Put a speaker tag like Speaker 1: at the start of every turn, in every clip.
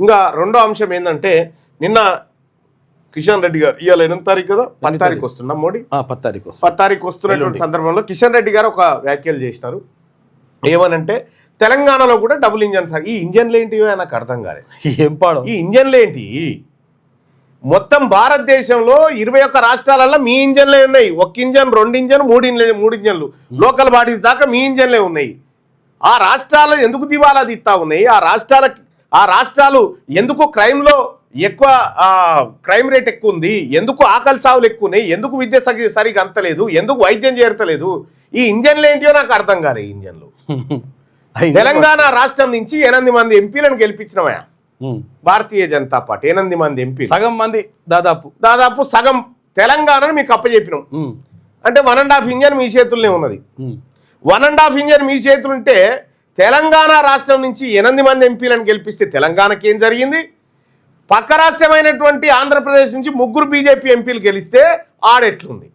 Speaker 1: ఇంకా రెండో అంశం ఏంటంటే నిన్న కిషన్ రెడ్డి గారు ఇవాళ 8వ తారీఖు కదా 10వ తారీఖు వస్తున్నా మోడీ 10వ తారీఖు వస్తున్నటువంటి సందర్భంలో కిషన్ రెడ్డి గారు ఒక వ్యాఖ్యలు చేసినారు. ఏమనంటే తెలంగాణలో కూడా డబుల్ ఇంజన్ సార్. ఈ ఇంజన్లు ఏంటివో నాకు అర్థం కాలేదు.
Speaker 2: ఏం పాడు
Speaker 1: ఈ ఇంజన్లు ఏంటి? మొత్తం భారతదేశంలో 21 రాష్ట్రాలలో మీ ఇంజన్లే ఉన్నాయి. 1 ఇంజన్ 2 ఇంజన్ 3 ఇంజన్లు లోకల్ బాడీస్ దాకా మీ ఇంజన్లే ఉన్నాయి. ఆ రాష్ట్రాలు ఎందుకు దివాలా తీస్తా ఉన్నాయి? ఆ రాష్ట్రాలు ఎందుకు క్రైమ్లో ఎక్కువ క్రైమ్ రేట్ ఎక్కువ ఉంది? ఎందుకు ఆకలి సావులు ఎక్కువ ఉన్నాయి? ఎందుకు విద్య సరిగా అంతలేదు? ఎందుకు వైద్యం చేరతలేదు? ఈ ఇంజన్లు ఏంటియో నాకు అర్థం కాలే. ఈ ఇంజన్లు తెలంగాణ రాష్ట్రం నుంచి 8 మంది ఎంపీలను గెలిపించినవయా భారతీయ జనతా పార్టీ. 8 మంది ఎంపీ,
Speaker 2: సగం మంది
Speaker 1: దాదాపు సగం తెలంగాణను మీకు అప్పచెప్పినాం. అంటే 1.5 ఇంజన్ మీ చేతుల్లోనే ఉన్నది. 1.5 ఇంజన్ మీ చేతులు ఉంటే తెలంగాణ రాష్ట్రం నుంచి 8 మంది ఎంపీలను గెలిపిస్తే తెలంగాణకి ఏం జరిగింది? పక్క రాష్ట్రమైనటువంటి ఆంధ్రప్రదేశ్ నుంచి 3 బీజేపీ ఎంపీలు గెలిస్తే ఆడెట్లుంది?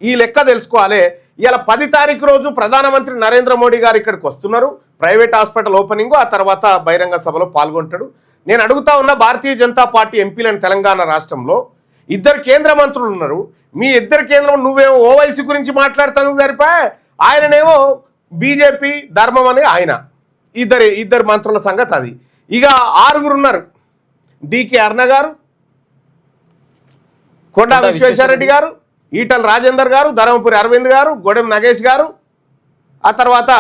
Speaker 1: ఈ లెక్క తెలుసుకోవాలి. ఇలా 10వ తారీఖు రోజు ప్రధానమంత్రి నరేంద్ర మోడీ గారు ఇక్కడికి వస్తున్నారు. ప్రైవేట్ హాస్పిటల్ ఓపెనింగ్, ఆ తర్వాత బహిరంగ సభలో పాల్గొంటాడు. నేను అడుగుతా ఉన్న భారతీయ జనతా పార్టీ ఎంపీలను తెలంగాణ రాష్ట్రంలో 2 కేంద్ర మంత్రులు ఉన్నారు. మీ 2 కేంద్రం నువ్వేమో ఓవైసీ గురించి మాట్లాడుతాను సరిపోయా, ఆయననేమో బీజేపీ ధర్మం అని ఆయన. ఇద్దరు మంత్రుల సంగతి అది. ఇక 6 ఉన్నారు. డికే అరుణ గారు, కొండా విశ్వేశ్వరరెడ్డి గారు, ఈటల రాజేందర్ గారు, ధర్మపురి అరవింద్ గారు, గొడెం నగేష్ గారు, ఆ తర్వాత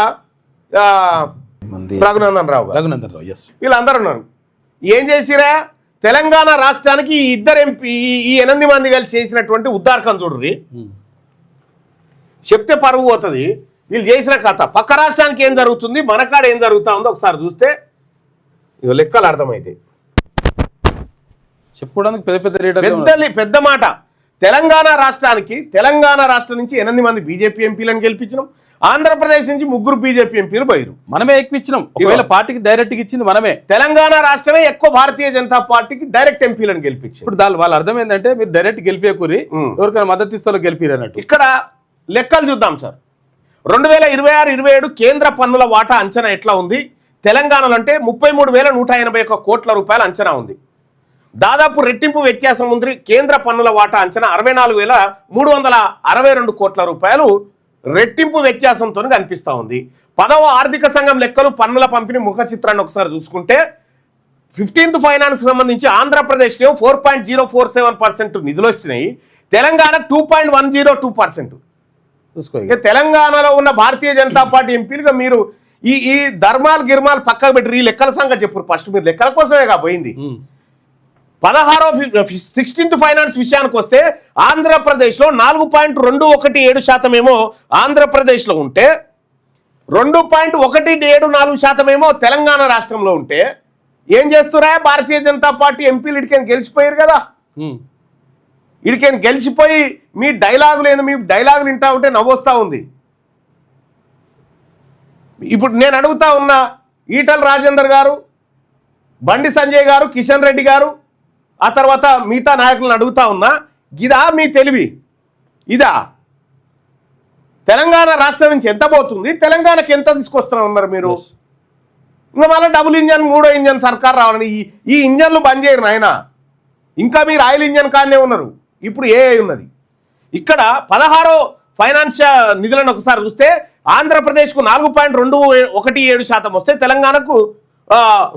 Speaker 1: రఘునందన్ రావు వీళ్ళందరూ ఉన్నారు. ఏం చేసిరా? తెలంగాణ రాష్ట్రానికి ఈ 2 ఎంపీ ఈ 8 మంది కలిసి చేసినటువంటి ఉద్దారకం చూడ్రి. చెప్తే పరువు పోతుంది. వీళ్ళు చేసిన కథ పక్క రాష్ట్రానికి ఏం జరుగుతుంది, మనకాడ ఏం జరుగుతా ఉందో ఒకసారి చూస్తే ఇవి లెక్కలు అర్థమైతాయి.
Speaker 2: చెప్పుకోవడానికి
Speaker 1: పెద్ద మాట. తెలంగాణ రాష్ట్రం నుంచి 8 మంది బీజేపీ ఎంపీలను గెలిపించినాం. ఆంధ్రప్రదేశ్ నుంచి 3 బీజేపీ ఎంపీలు బయరు.
Speaker 2: మనమే ఎక్కువిచ్చినాం. ఒకవేళ పార్టీకి డైరెక్ట్ ఇచ్చింది మనమే.
Speaker 1: తెలంగాణ రాష్ట్రమే ఎక్కువ భారతీయ జనతా పార్టీకి డైరెక్ట్ ఎంపీలను గెలిపించారు.
Speaker 2: ఇప్పుడు వాళ్ళ అర్థం ఏంటంటే మీరు డైరెక్ట్ గెలిపేకూరి ఎవరికైనా మద్దతు ఇస్తారో గెలిపిరన్నట్టు.
Speaker 1: ఇక్కడ లెక్కలు చూద్దాం సార్. 2026-27 కేంద్ర పన్నుల వాటా అంచనా ఎట్లా ఉంది? తెలంగాణలో అంటే 33,181 కోట్ల రూపాయల అంచనా ఉంది. దాదాపు రెట్టింపు వ్యత్యాసం ఉంది. కేంద్ర పన్నుల వాటా అంచనా 64,362 కోట్ల రూపాయలు రెట్టింపు వ్యత్యాసంతో కనిపిస్తూ ఉంది. 10వ ఆర్థిక సంఘం లెక్కలు పన్నుల పంపిణీ ముఖ చిత్రాన్ని ఒకసారి చూసుకుంటే 15th ఫైనాన్స్ సంబంధించి ఆంధ్రప్రదేశ్కి 4.047% నిధులు వచ్చినాయి. తెలంగాణ 2.102%. తెలంగాణలో ఉన్న భారతీయ జనతా పార్టీ ఎంపీలుగా మీరు ఈ ధర్మాలు గిర్మాలు పక్కకు పెట్టి ఈ లెక్కల సంగతి చెప్పారు. ఫస్ట్ మీరు లెక్కల కోసమే పోయింది. 16th ఫైనాన్స్ విషయానికి వస్తే ఆంధ్రప్రదేశ్లో 4.217% ఏమో ఆంధ్రప్రదేశ్లో ఉంటే 2.174% ఏమో తెలంగాణ రాష్ట్రంలో ఉంటే ఏం చేస్తురా భారతీయ జనతా పార్టీ ఎంపీలు? ఇడికని గెలిచిపోయారు కదా. ఇడికని గెలిచిపోయి మీ డైలాగులు ఏంది? మీ డైలాగులు వింటా ఉంటే నవ్వొస్తా ఉంది. ఇప్పుడు నేను అడుగుతా ఉన్నా, ఈటల రాజేందర్ గారు, బండి సంజయ్ గారు, కిషన్ రెడ్డి గారు, ఆ తర్వాత మిగతా నాయకులను అడుగుతా ఉన్నా, ఇదా మీ తెలివి? ఇదా తెలంగాణ రాష్ట్రం నుంచి ఎంత పోతుంది? తెలంగాణకి ఎంత తీసుకొస్తున్నా ఉన్నారు మీరు? ఇంకా మళ్ళీ డబుల్ ఇంజన్ 3వ ఇంజన్ సర్కార్ రావాలని ఈ ఇంజన్లు బంద్ చేయరు నాయన. ఇంకా మీరు ఆయిల్ ఇంజన్ కానే ఉన్నారు. ఇప్పుడు ఏఐ ఉన్నది. ఇక్కడ 16వ ఫైనాన్షియల్ నిధులను ఒకసారి చూస్తే ఆంధ్రప్రదేశ్కు 4.217% వస్తే తెలంగాణకు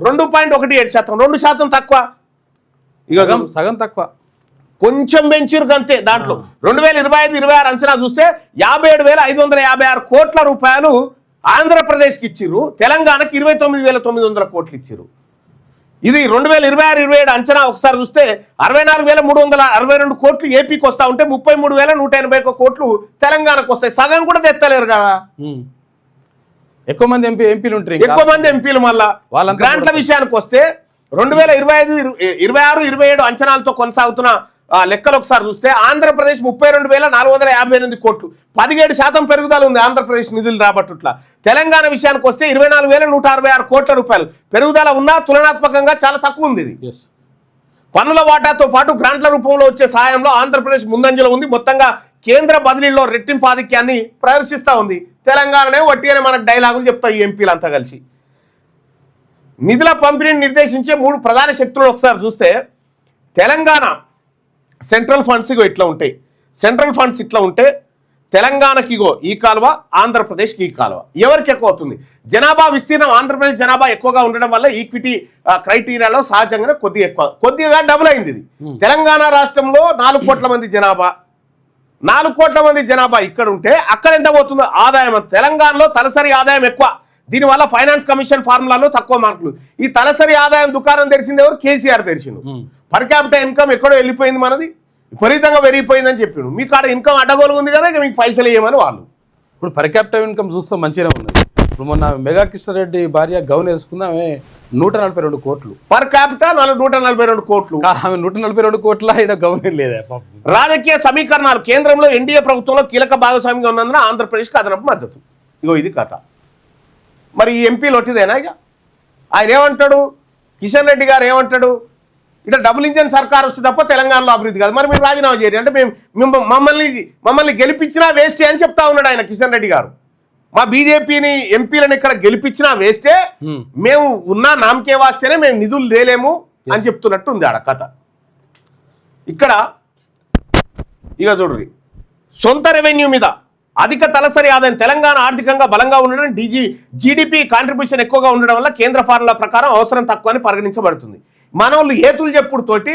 Speaker 1: 2.17%, 2% తక్కువ. ఇక
Speaker 2: సగం తక్కువ,
Speaker 1: కొంచెం పెంచారు అంతే. దాంట్లో 2025-26 అంచనా చూస్తే 57,556 కోట్ల రూపాయలు ఆంధ్రప్రదేశ్కి ఇచ్చిర్రు. తెలంగాణకి 29,900 కోట్లు ఇచ్చిర్రు. ఇది 2026-27 అంచనా ఒకసారి చూస్తే 64,362 కోట్లు ఏపీకి వస్తా ఉంటే 33,181 కోట్లు తెలంగాణకు వస్తాయి. సగం కూడా తెత్తలేరు కదా.
Speaker 2: ఎక్కువ మంది ఎంపీలు ఉంటారు.
Speaker 1: ఎక్కువ మంది ఎంపీలు మళ్ళా గ్రాంట్ల విషయానికి వస్తే 2025-26-27 అంచనాలతో కొనసాగుతున్న లెక్కలు ఒకసారి చూస్తే ఆంధ్రప్రదేశ్ 32,458 కోట్లు, 17% పెరుగుదల ఉంది ఆంధ్రప్రదేశ్ నిధులు రాబట్టుట్ల. తెలంగాణ విషయానికి వస్తే 24,166 కోట్ల రూపాయలు పెరుగుదల ఉన్నా తులనాత్మకంగా చాలా తక్కువ ఉంది. ఇది పన్నుల వాటాతో పాటు గ్రాంట్ల రూపంలో వచ్చే సాయంలో ఆంధ్రప్రదేశ్ ముందంజలో ఉంది. మొత్తంగా కేంద్ర బదిలీలో రెట్టింపు ఆధిక్యాన్ని ప్రదర్శిస్తూ ఉంది. తెలంగాణనే వట్టిగానే మనకు డైలాగులు చెప్తాయి ఈ ఎంపీలు అంతా కలిసి. నిధుల పంపిణీని నిర్దేశించే 3 ప్రధాన శక్తులు ఒకసారి చూస్తే తెలంగాణ సెంట్రల్ ఫండ్స్ ఇగో ఇట్లా ఉంటాయి. సెంట్రల్ ఫండ్స్ ఇట్లా ఉంటే తెలంగాణకి ఇగో ఈ కాలువ, ఆంధ్రప్రదేశ్కి ఈ కాలువ. ఎవరికి ఎక్కువ అవుతుంది? జనాభా విస్తీర్ణం ఆంధ్రప్రదేశ్ జనాభా ఎక్కువగా ఉండడం వల్ల ఈక్విటీ క్రైటీరియాలో సహజంగానే కొద్దిగా డబుల్ అయింది ఇది. తెలంగాణ రాష్ట్రంలో 4 కోట్ల మంది జనాభా, 4 కోట్ల మంది జనాభా ఇక్కడ ఉంటే అక్కడ ఎంత పోతుందో ఆదాయం. తెలంగాణలో తలసరి ఆదాయం ఎక్కువ, దీనివల్ల ఫైనాన్స్ కమిషన్ ఫార్ములాలో తక్కువ మార్కులు. ఈ తలసరి ఆదాయం దుకాణం తెరిచింది ఎవరు? కేసీఆర్ తెరిచిండు. పర్ క్యాపిటల్ ఇన్కమ్ ఎక్కడో వెళ్ళిపోయింది, మనది విపరీతంగా పెరిగిపోయిందని చెప్పిండు. మీకు ఆడ ఇన్కమ్ అడ్డగోలు ఉంది కదా, ఇక మీకు పైసలు ఇవ్వమని వాళ్ళు.
Speaker 2: ఇప్పుడు పర్ క్యాపిటల్ ఇన్కమ్ చూస్తే మంచిగానే ఉన్నది. ఇప్పుడు మొన్న మెగా కృష్ణారెడ్డి భార్య గౌన్ వేసుకుంది, ఆమె 142 కోట్లు
Speaker 1: పర్ క్యాపిటల్, 142 కోట్లు.
Speaker 2: ఆమె 142 కోట్ల ఇక్కడ గౌన్ లేదా?
Speaker 1: రాజకీయ సమీకరణాలు. కేంద్రంలో ఎన్డీఏ ప్రభుత్వంలో కీలక భాగస్వామిగా ఉన్నందున ఆంధ్రప్రదేశ్కి అదనపు మద్దతు. ఇగో ఇది కథ. మరి ఈ ఎంపీలు ఒట్టిదేనా? ఇక ఆయన ఏమంటాడు, కిషన్ రెడ్డి గారు ఏమంటాడు, ఇక్కడ డబుల్ ఇంజన్ సర్కార్ వస్తే తప్ప తెలంగాణలో అభివృద్ధి కాదు. మరి మీరు రాజీనామా చేయరు అంటే మేము మమ్మల్ని గెలిపించినా వేస్టే అని చెప్తా ఉన్నాడు ఆయన కిషన్ రెడ్డి గారు. మా బీజేపీని ఎంపీలను ఇక్కడ గెలిపించినా వేస్టే, మేము ఉన్నా నామకే వాస్తేనే మేము నిధులు తేలేము అని చెప్తున్నట్టు ఉంది ఆడ కథ. ఇక్కడ ఇక చూడ్రి, సొంత రెవెన్యూ మీద అధిక తలసరి ఆదాయం. తెలంగాణ ఆర్థికంగా బలంగా ఉండడం, జీడిపి కాంట్రిబ్యూషన్ ఎక్కువగా ఉండడం వల్ల కేంద్ర ఫార్ములా ప్రకారం అవసరం తక్కువ అని పరిగణించబడుతుంది. మనోళ్ళు ఏతులు చెప్పుడు తోటి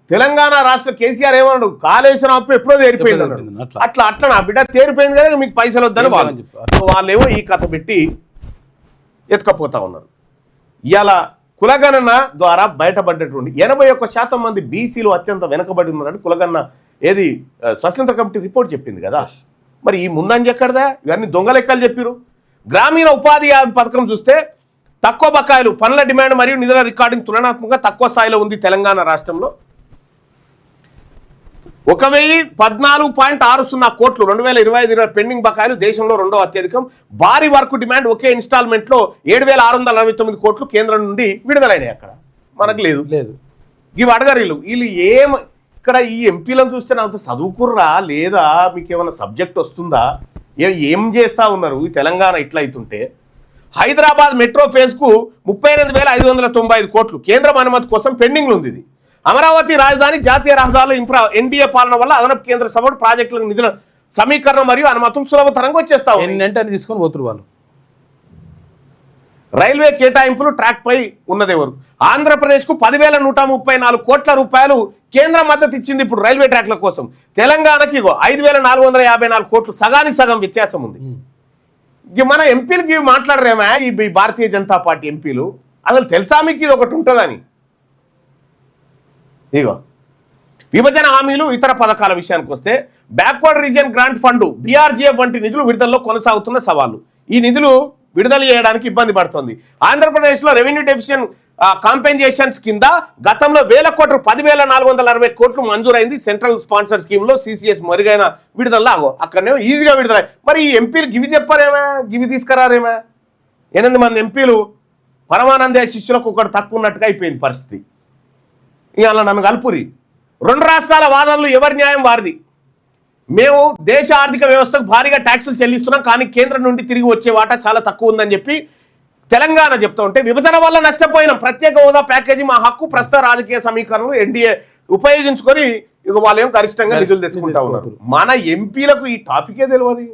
Speaker 1: తెలంగాణ రాష్ట్ర కేసీఆర్ ఏమన్నాడు, కాళేశ్వరం అప్పు ఎప్పుడో తేరిపోయింది అన్నాడు. అట్లా నా బిడ్డ తేరిపోయింది కదా, మీకు పైసలు వద్దని వాళ్ళేమో ఈ కథ పెట్టి ఎత్తుకపోతా ఉన్నారు. ఇలా కులగణన ద్వారా బయటపడ్డటువంటి 81% మంది బీసీలు అత్యంత వెనకబడి ఉన్నారని కులగణన ఏది స్వతంత్ర కమిటీ రిపోర్ట్ చెప్పింది కదా. మరి ఈ ముందంజ ఎక్కడదా? ఇవన్నీ దొంగ లెక్కలు చెప్పారు. గ్రామీణ ఉపాధి పథకం చూస్తే తక్కువ బకాయిలు, పనుల డిమాండ్ మరియు నిధుల రికార్డింగ్ తులనాత్మకంగా తక్కువ స్థాయిలో ఉంది తెలంగాణ రాష్ట్రంలో. 1014.60 కోట్లు 2025 పెండింగ్ బకాయిలు దేశంలో 2వ అత్యధికం. భారీ వర్క్ డిమాండ్ ఒకే ఇన్స్టాల్మెంట్లో 7,669 కోట్లు కేంద్రం నుండి విడుదలైనాయి. అక్కడ మనకు లేదు. ఇవి అడగరు వీళ్ళు ఇక్కడ ఈ ఎంపీలను చూస్తే నాకు చదువుకుర్రా లేదా, మీకు ఏమైనా సబ్జెక్ట్ వస్తుందా, ఏం చేస్తూ ఉన్నారు ఈ తెలంగాణ ఇట్లా అవుతుంటే. హైదరాబాద్ మెట్రో ఫేజ్కు 38,595 కోట్లు కేంద్రం అనుమతి కోసం పెండింగ్లు ఉంది. ఇది అమరావతి రాజధాని జాతీయ రహదారుల ఎన్డీఏ పాలన వల్ల అదనపు కేంద్ర సభ్యుడు ప్రాజెక్టుల నిధుల సమీకరణ మరియు అనుమతులు సులభతరంగా వచ్చేస్తావు.
Speaker 2: తీసుకొని పోతున్నారు వాళ్ళు.
Speaker 1: రైల్వే కేటాయింపులు ట్రాక్ పై ఉన్నది ఎవరు? ఆంధ్రప్రదేశ్కు 10,134 కోట్ల రూపాయలు కేంద్రం మద్దతు ఇచ్చింది ఇప్పుడు రైల్వే ట్రాక్ల కోసం. తెలంగాణకి 5,454 కోట్లు, సగానికి సగం వ్యత్యాసం ఉంది. మన ఎంపీలకి మాట్లాడరేమా ఈ భారతీయ జనతా పార్టీ ఎంపీలు? అసలు తెలుసా మీకు ఇది ఒకటి ఉంటుందని? ఇగో విభజన హామీలు ఇతర పథకాల విషయానికి వస్తే backward region grant fund BRGF వంటి నిధులు విడుదలలో కొనసాగుతున్న సవాళ్లు. ఈ నిధులు విడుదల చేయడానికి ఇబ్బంది పడుతుంది. ఆంధ్రప్రదేశ్లో రెవెన్యూ డెఫిషియన్ కాంపెన్సేషన్స్ కింద గతంలో 1,000 కోట్లు 10,460 కోట్లు మంజూరైంది. సెంట్రల్ స్పాన్సర్ స్కీమ్లో సిసిఎస్ మెరుగైన విడుదల అక్కడనే ఈజీగా విడుదల. మరి ఈ ఎంపీలు గివి చెప్పారేమా, గివి తీసుకురారేమా? 8 మంది ఎంపీలు పరమానంద శిష్యులకు ఒకటి తక్కువ ఉన్నట్టుగా అయిపోయింది పరిస్థితి. ఇవాళ నన్ను కలుపురి. 2 రాష్ట్రాల వాదనలు ఎవరి న్యాయం వారిది. మేము దేశ ఆర్థిక వ్యవస్థకు భారీగా ట్యాక్సులు చెల్లిస్తున్నాం, కానీ కేంద్రం నుండి తిరిగి వచ్చే వాటా చాలా తక్కువ ఉందని చెప్పి తెలంగాణ చెప్తా ఉంటే, విభజన వల్ల నష్టపోయిన ప్రత్యేక హోదా ప్యాకేజీ మా హక్కు, ప్రస్తుత రాజకీయ సమీకరణలు ఎన్డీఏ ఉపయోగించుకొని ఇక వాళ్ళు ఏం గరిష్టంగా నిధులు తెచ్చుకుంటా ఉన్నారు. మన ఎంపీలకు ఈ టాపికే తెలియదు.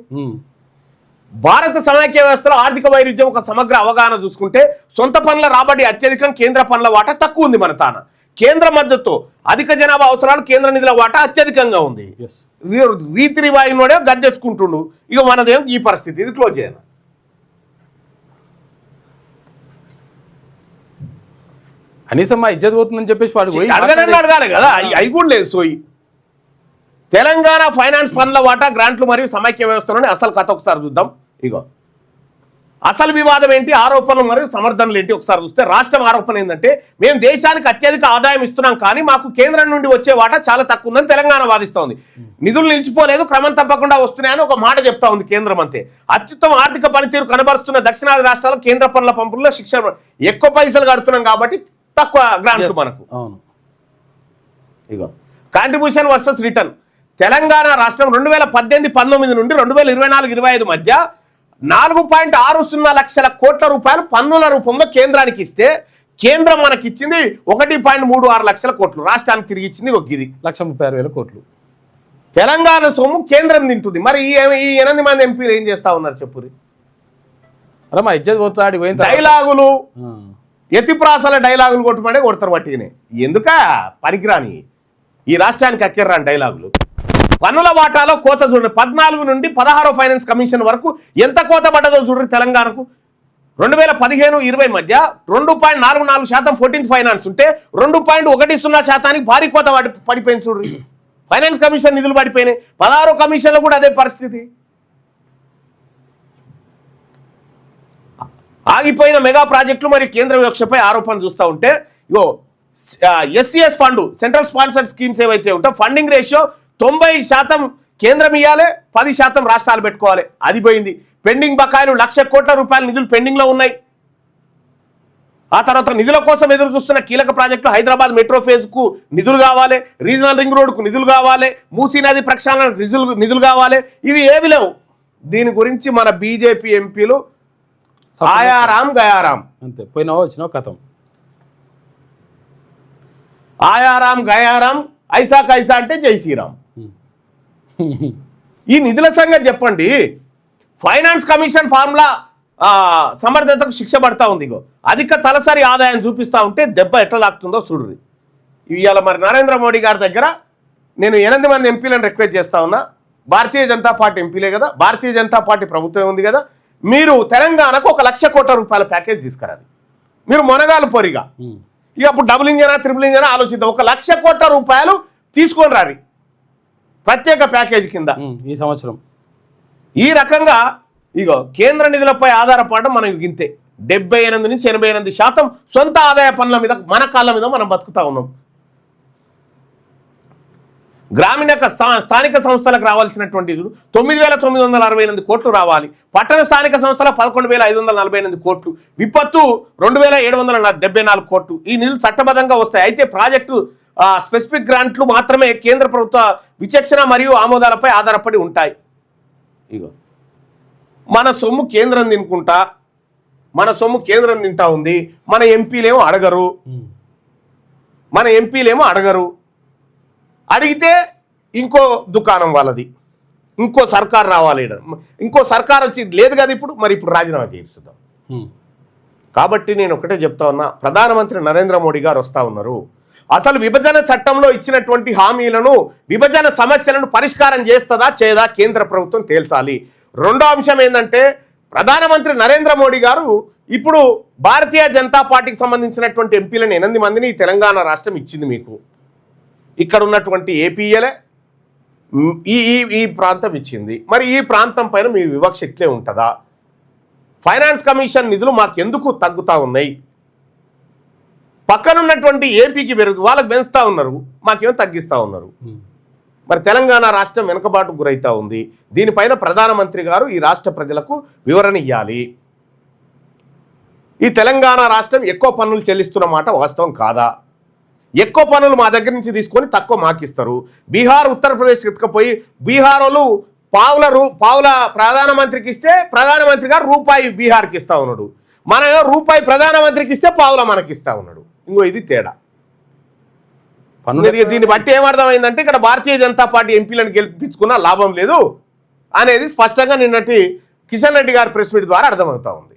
Speaker 1: భారత సమైక్య వ్యవస్థలో ఆర్థిక వైరుధ్యం ఒక సమగ్ర అవగాహన చూసుకుంటే సొంత పనుల రాబడి అత్యధికం, కేంద్ర పనుల వాటా తక్కువ ఉంది. మన తాన కేంద్ర మద్దతు అధిక జనాభా అవసరాలు, కేంద్ర నిధుల వాటా అత్యధికంగా ఉంది. రీతి రివాయినోడే గద్దెచ్చుకుంటుండు. ఇక మనదేం ఈ పరిస్థితి. ఇది క్లోజ్ చేయను.
Speaker 2: కనీసం మా ఇజ్జత్ పోతుందని చెప్పేసి వాడు
Speaker 1: అడగాలి కదా, అవి కూడా లేదు. సోయి తెలంగాణ ఫైనాన్స్ పనుల వాటా, గ్రాంట్లు మరియు సమైక్య వ్యవస్థలోనే అసలు కథ ఒకసారి చూద్దాం. ఇగో అసలు వివాదం ఏంటి, ఆరోపణలు మరియు సమర్థనలు ఏంటి ఒకసారి చూస్తే, రాష్ట్రం ఆరోపణ ఏంటంటే మేము దేశానికి అత్యధిక ఆదాయం ఇస్తున్నాం, కానీ మాకు కేంద్రం నుండి వచ్చే వాటా చాలా తక్కువ ఉందని తెలంగాణ వాదిస్తోంది. నిధులు నిలిచిపోలేదు, క్రమం తప్పకుండా వస్తున్నాయని ఒక మాట చెప్తా ఉంది కేంద్రం అంతే. అత్యుత్తమ ఆర్థిక పనితీరు కనబరుస్తున్న దక్షిణాది రాష్ట్రాలు కేంద్ర పనుల పంపుల్లో శిక్షణ ఎక్కువ పైసలు కడుతున్నాం కాబట్టి తక్కువ గ్రాంట్లు మనకు. ఇగో కాంట్రిబ్యూషన్ వర్సెస్ రిటర్న్. తెలంగాణ రాష్ట్రం 2018-19 నుండి 2024-25 మధ్య 4.60 లక్షల కోట్ల రూపాయలు పన్నుల రూపంలో కేంద్రానికి ఇస్తే కేంద్రం మనకి ఇచ్చింది 1.36 లక్షల కోట్లు, రాష్ట్రానికి తిరిగి ఇచ్చింది ఒక ఇది
Speaker 2: 1,36,000 కోట్లు.
Speaker 1: తెలంగాణ సొమ్ము కేంద్రం తింటుంది. మరి ఈ 8 మంది ఎంపీలు ఏం చేస్తా ఉన్నారు చెప్పురి?
Speaker 2: అరే మా ఇజ్జత్ పోతాడు పోయిన
Speaker 1: డైలాగులు, ఎత్తిప్రాసాల డైలాగులు కొట్టమంటే కొడతారు పట్టిగానే. ఎందుక పనికిరాని ఈ రాష్ట్రానికి అక్కెర్రాని డైలాగులు. పన్నుల వాటాలో కోత చూడండి, 14 నుండి 16 ఫైనాన్స్ కమిషన్ వరకు ఎంత కోత పడ్డదో చూడండి తెలంగాణకు. 2015-20 మధ్య 2.44% 14th ఫైనాన్స్ ఉంటే 2.10% భారీ కోత పడిపోయింది చూడండి. ఫైనాన్స్ కమిషన్ నిధులు పడిపోయినాయి. 16 కమిషన్లు కూడా అదే పరిస్థితి. ఆగిపోయిన మెగా ప్రాజెక్టులు మరియు కేంద్ర వివక్షపై ఆరోపణలు చూస్తూ ఉంటే ఇగో ఎస్సీఎస్ ఫండ్, సెంట్రల్ స్పాన్సర్డ్ స్కీమ్స్ ఏవైతే ఉంటాయో ఫండింగ్ రేషియో 90% కేంద్రం ఇవ్వాలి, 10% రాష్ట్రాలు పెట్టుకోవాలి. అది పోయింది. పెండింగ్ బకాయిలు 1,00,000 కోట్ల రూపాయల నిధులు పెండింగ్లో ఉన్నాయి. ఆ తర్వాత నిధుల కోసం ఎదురు చూస్తున్న కీలక ప్రాజెక్టులు హైదరాబాద్ మెట్రో ఫేజ్కు నిధులు కావాలి, రీజనల్ రింగ్ రోడ్కు నిధులు కావాలి, మూసీ నది ప్రక్షాళనకు నిధులు కావాలి. ఇవి ఏవి లేవు. దీని గురించి మన బీజేపీ ఎంపీలు ఆయారాం గయారాం
Speaker 2: అంతే, పోయినావో వచ్చినావు కథం.
Speaker 1: ఆయారాం గయారాం, ఐసా కైసా అంటే జై శ్రీరామ్. ఈ నిధుల సంగతి చెప్పండి. ఫైనాన్స్ కమిషన్ ఫార్ములా సమర్థతకు శిక్ష పడతా ఉంది. ఇగో అధిక తలసరి ఆదాయం చూపిస్తూ ఉంటే దెబ్బ ఎట్లా తాకుతుందో చూడ్రి. ఇవాళ మరి నరేంద్ర మోడీ గారి దగ్గర నేను 8 మంది ఎంపీలను రిక్వెస్ట్ చేస్తా ఉన్నా. భారతీయ జనతా పార్టీ ఎంపీలే కదా, భారతీయ జనతా పార్టీ ప్రభుత్వం ఉంది కదా, మీరు తెలంగాణకు 1,00,000 కోట్ల రూపాయల ప్యాకేజ్ తీసుకురాలి. మీరు మొనగాలు పొరిగా ఇక అప్పుడు డబుల్ ఇంజనా ట్రిపుల్ ఇంజనా ఆలోచిద్దాం. 1,00,000 కోట్ల రూపాయలు తీసుకొని రారి ప్రత్యేక ప్యాకేజ్ కింద
Speaker 2: ఈ సంవత్సరం.
Speaker 1: ఈ రకంగా ఇగో కేంద్ర నిధులపై ఆధారపడడం మనం గింతే. 78 నుంచి 88% సొంత ఆదాయ పనుల మీద మన కాళ్ళ మీద మనం బతుకుతా ఉన్నాం. గ్రామీణ స్థానిక సంస్థలకు రావాల్సినటువంటి 9,968 కోట్లు రావాలి. పట్టణ స్థానిక సంస్థల 11,548 కోట్లు, విపత్తు 2,774 కోట్లు. ఈ నిధులు చట్టబద్ధంగా వస్తాయి. అయితే ప్రాజెక్టు స్పెసిఫిక్ గ్రాంట్లు మాత్రమే కేంద్ర ప్రభుత్వ విచక్షణ మరియు ఆమోదాలపై ఆధారపడి ఉంటాయి. ఇగో మన సొమ్ము కేంద్రం తినుకుంటా, మన సొమ్ము కేంద్రం తింటా ఉంది. మన ఎంపీలేమో అడగరు. అడిగితే ఇంకో దుకాణం వాళ్ళది, ఇంకో సర్కార్ రావాలి, ఇంకో సర్కార్ వచ్చి లేదు కదా ఇప్పుడు, మరి ఇప్పుడు రాజీనామా చేయిస్తాం. కాబట్టి నేను ఒకటే చెప్తా ఉన్నా, ప్రధానమంత్రి నరేంద్ర మోడీ గారు వస్తూ ఉన్నారు. అసలు విభజన చట్టంలో ఇచ్చినటువంటి హామీలను, విభజన సమస్యలను పరిష్కారం చేస్తుందా చేయదా కేంద్ర ప్రభుత్వం తేల్చాలి. రెండో అంశం ఏంటంటే, ప్రధానమంత్రి నరేంద్ర మోడీ గారు ఇప్పుడు భారతీయ జనతా పార్టీకి సంబంధించినటువంటి ఎంపీలను 8 మందిని తెలంగాణ రాష్ట్రం ఇచ్చింది మీకు. ఇక్కడ ఉన్నటువంటి ఏపీఎలే ఈ ప్రాంతం ఇచ్చింది. మరి ఈ ప్రాంతం పైన మీ వివక్ష ఇట్లే ఉంటుందా? ఫైనాన్స్ కమిషన్ నిధులు మాకెందుకు తగ్గుతూ ఉన్నాయి? పక్కనున్నటువంటి ఏపీకి వాళ్ళకి పెంచుతూ ఉన్నారు, మాకేమో తగ్గిస్తూ ఉన్నారు. మరి తెలంగాణ రాష్ట్రం వెనుకబాటుకు గురవుతూ ఉంది. దీనిపైన ప్రధానమంత్రి గారు ఈ రాష్ట్ర ప్రజలకు వివరణ ఇవ్వాలి. ఈ తెలంగాణ రాష్ట్రం ఎక్కువ పన్నులు చెల్లిస్తున్న మాట వాస్తవం కాదా? ఎక్కువ పన్నులు మా దగ్గర నుంచి తీసుకొని తక్కువ మాకిస్తారు. బీహార్ ఉత్తరప్రదేశ్ ఎత్తుకపోయి బీహార్ వాళ్ళు పావుల ప్రధానమంత్రికి ఇస్తే ప్రధానమంత్రి గారు రూపాయి బీహార్కి ఇస్తా ఉన్నాడు. మనం రూపాయి ప్రధానమంత్రికి ఇస్తే పావుల మనకి ఇస్తా ఉన్నాడు. ఇంకో ఇది తేడా. దీన్ని బట్టి ఏమర్థమైందంటే ఇక్కడ భారతీయ జనతా పార్టీ ఎంపీలను గెలిపించుకున్న లాభం లేదు అనేది స్పష్టంగా నిన్నటి కిషన్ రెడ్డి గారి ప్రెస్ మీట్ ద్వారా అర్థమవుతా ఉంది.